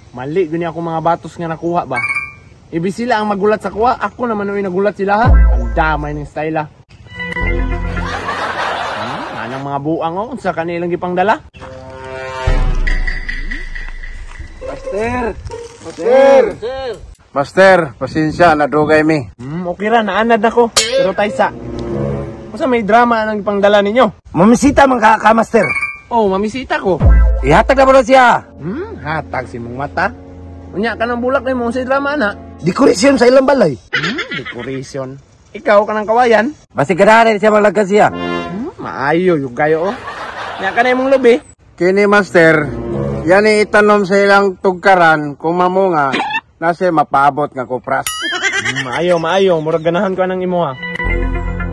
Mali gani ako mga batos nga nakuha ba. Ibig sila ang magulat sa kuha, ako naman yung nagulat sila ha. Ang damay ng style ha. Anang mga buang o, sa kanilang gipangdala. Master, pasensya, nadugay mi. Okay ra, naanad ako. Pero Taysa, basta may drama ang gipangdala ninyo. Mamisita man ka, master. Oh, mamisita ko. Ihatag na ba siya? Hatag si mong mata. Unya ka ng bulak na mo sa drama na. Dekorasyon sa ilang balay. Decoration. Ikaw ka ng kawayan. Basta ganahan siya malagkas siya. Maayo yung gayo oh. Unya ka na mong lobi. Kini master, yan itanom sa ilang tugkaran kung mamunga nasa mapaabot nga kupras. Maayo. Murag ganahan ko ng imo ha.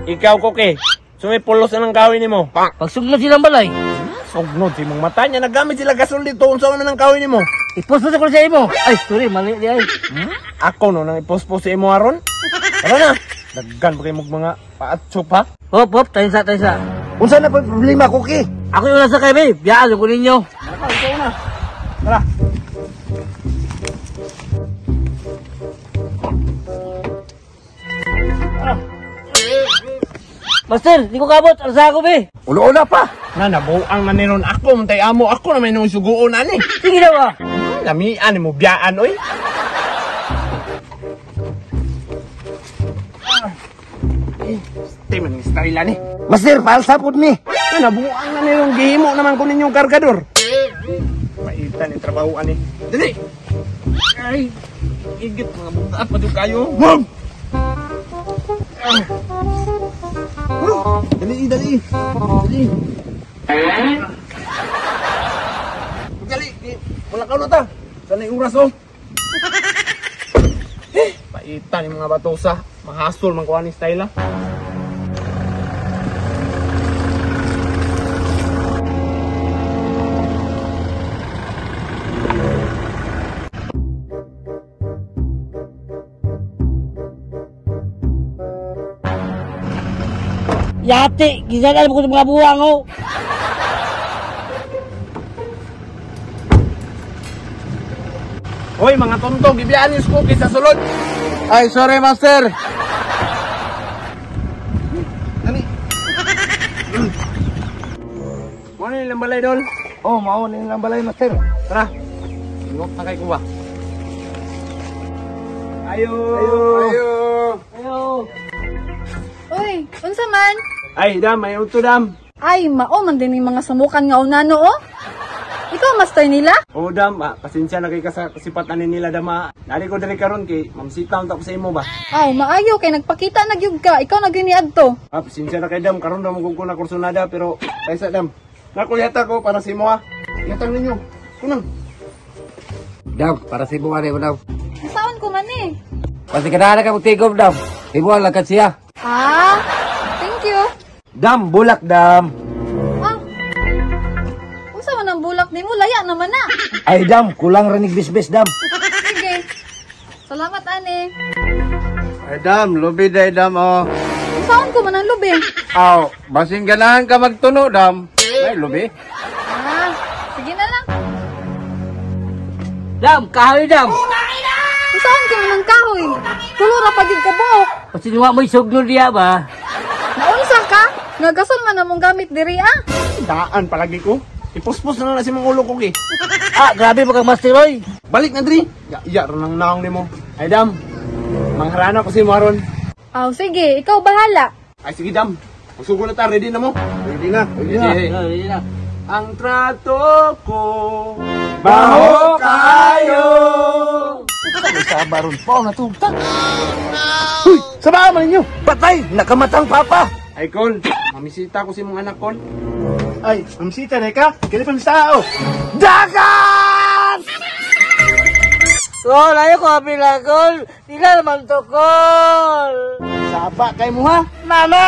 Ikaw koke. Sumipulos na ng kawin nimo. Pagsugnod silang balay. Sugnod si mong mata niya. Nagamit sila gasol dito. Unsa na ng kawin nimo. Ipospos ko sa imo. Ay, sorry, mali di ay. Ako no nang ipospos sa imo aron. Tara na. Daggan pa kayo mga paatsop ha. Hop, taysa. Unsa na problema, Kuki? Ako yung nasa kay babe. Biyaan ko ninyo. Ikaw na. Tara. Master, di ko kabot. Arsa ako, be. Ulo-ula pa. Nabuang na niron ako. Mantay amo ako na may nung suguon ani. Sige daw ah. Lamian mo biyaan oy. Timan ng style ani. Master, paalsapod ni. Nabuang na niron gihimo naman ko ninyong kargador. Maitan yung trabaho ani. Dali. Ay, igit mga buta pa doon kayo. Wag! Dali. Wala ka na ta. Sana yung oras oh. Paitan yung mga batosa. Mahasol man kuha ni style ah. Yate, gisagal ko sa mga buwang oh. Hoy mga tonto, gibiyaan yung cookie sa sulod. Ay, sorry master. Dali. Mo ni ilang balay dol. Oh, mao ni lang balay, master. Tara. Ingok na kay kuha. Ayo. Uy, unsa man? Ay, dam, may uto dam. Ay, mao man din yung mga samukan nga unano, oh. Ikaw, master nila? Oo dam, pasensya na kay kasipatan ni nila dama. Nari ko diri karon kay mamsita unta ko sa imo ba. Ay, maayo kay nagpakita nagyug ka. Ikaw naginiad to. Pasensya na kay dam, karon daw mo na kursunada pero kaysa dam. Nakuyata ko para sa imo ha. Yatang ninyo. Kunang. Dam, para si buwan mo daw. Saan ko man eh? Pasti ganahan ka magtigom, Dam. Ibuan lagkat siya. Ah, thank you. Dam, bulak, Dam. Ah, unsa man ang bulak nimo? Laya naman na. Ay, Dam, kulang ranig bisbis, Dam. Sige. Salamat, ani. Ay, dam, lubi day, dam, oh. Saan ko man ang lubi? Aw, basing ganahan ka magtuno, dam. Ay, lubi. Ah, sige na lang. Dam, kahoy, Dam. Saan ka man ang kahoy? Tulura pa gid ka buok. Pasinuwa mo isugnod diya ba? Naunsa ka? Nagasol man among gamit diri ah. Daan palagi ko. Ipuspos na lang si mga ulo ko ki. Ah, grabe mo kang Master Roy. Balik na diri. Ya ron ang naong nimo. Ay dam. Mangharana ko si Maron. Aw, sige, ikaw bahala. Ay sige dam. Magsugo na ta, ready na mo. Ready na. Ready na. Ang trato ko baho kayo. May sabaron pa na tugtag. Uy, sabahan man ninyo. Patay, nakamatang papa. Ay Col, mamisita ko si mong anak Col. Ay, mamsita na ka. Kaya pa sa tao. Dagat! Kol, ayaw ko kapila, Kol. Tila naman to, Kol. Saba kay mo ha. Mama!